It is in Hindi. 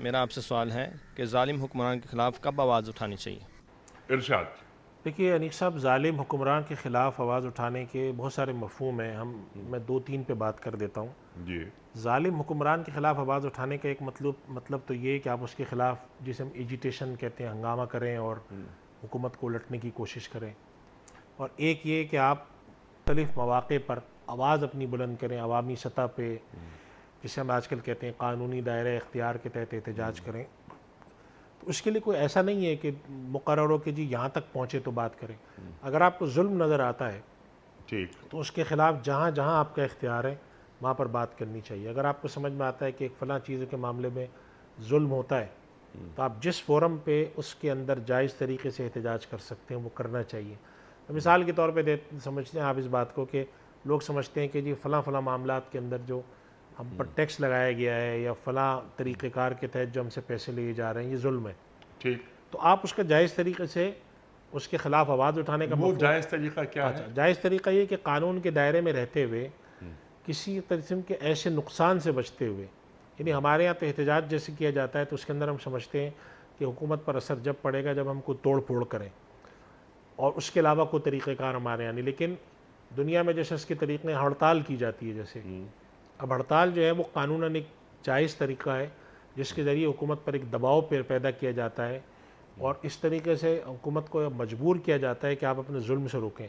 मेरा आपसे सवाल है कि ज़ालिम हुक्मरान के ख़िलाफ़ कब आवाज़ उठानी चाहिए? इरशाद। देखिए अनीक साहब, ज़ालिम हुक्मरान के ख़िलाफ़ आवाज़ उठाने के बहुत सारे मफ़हूम हैं। मैं दो तीन पे बात कर देता हूँ। जी। ज़ालिम हुक्मरान के ख़िलाफ़ आवाज़ उठाने का एक मतलब तो ये है कि आप उसके ख़िलाफ़ जिसे हम एजिटेशन कहते हैं, हंगामा करें और हुकूमत को उलटने की कोशिश करें। और एक ये कि आप मुख्तलिफ़ मौक़े पर आवाज़ अपनी बुलंद करें, अवामी सतह पे, जिसे हम आजकल कहते हैं कानूनी दायरे इख्तियार के तहत एहतजाज करें। तो उसके लिए कोई ऐसा नहीं है कि मुकर्रर हो कि जी यहाँ तक पहुँचे तो बात करें। अगर आपको जुल्म नज़र आता है ठीक। तो उसके ख़िलाफ़ जहाँ जहाँ आपका इख्तियार है वहाँ पर बात करनी चाहिए। अगर आपको समझ में आता है कि एक फ़लाँ चीज़ के मामले में जुल्म होता है, तो आप जिस फ़ोरम पे उसके अंदर जायज़ तरीके से एहतजाज कर सकते हैं वो करना चाहिए। तो मिसाल के तौर पे समझते हैं आप इस बात को कि लोग समझते हैं कि जी फ़लाँ फ़लाँ मामलात के अंदर जो हम पर टैक्स लगाया गया है या फ़लाँ तरीक़ेकार के तहत जो हमसे पैसे लिए जा रहे हैं, ये जुल्म है। ठीक। तो आप उसका जायज़ तरीके से उसके ख़िलाफ़ आवाज़ उठाने का वो मफ़हूम। जायज़ तरीक़ा क्या है? अच्छा, जायज़ तरीक़ा ये कि कानून के दायरे में रहते हुए किसी किस्म के ऐसे नुकसान से बचते हुए, यानी हमारे यहाँ तो एहतजाज जैसे किया जाता है तो उसके अंदर हम समझते हैं कि हुकूमत पर असर जब पड़ेगा जब हम कोई तोड़ फोड़ करें, और उसके अलावा कोई तरीक़ेकार हमारे यहाँ नहीं। लेकिन दुनिया में जैसे इसके तरीक़े हड़ताल की जाती है, जैसे अब हड़ताल जो है वो कानूनन एक जायज़ तरीक़ा है जिसके ज़रिए हुकूमत पर एक दबाव पैदा किया जाता है और इस तरीके से हुकूमत को मजबूर किया जाता है कि आप अपने जुल्म से रोकें।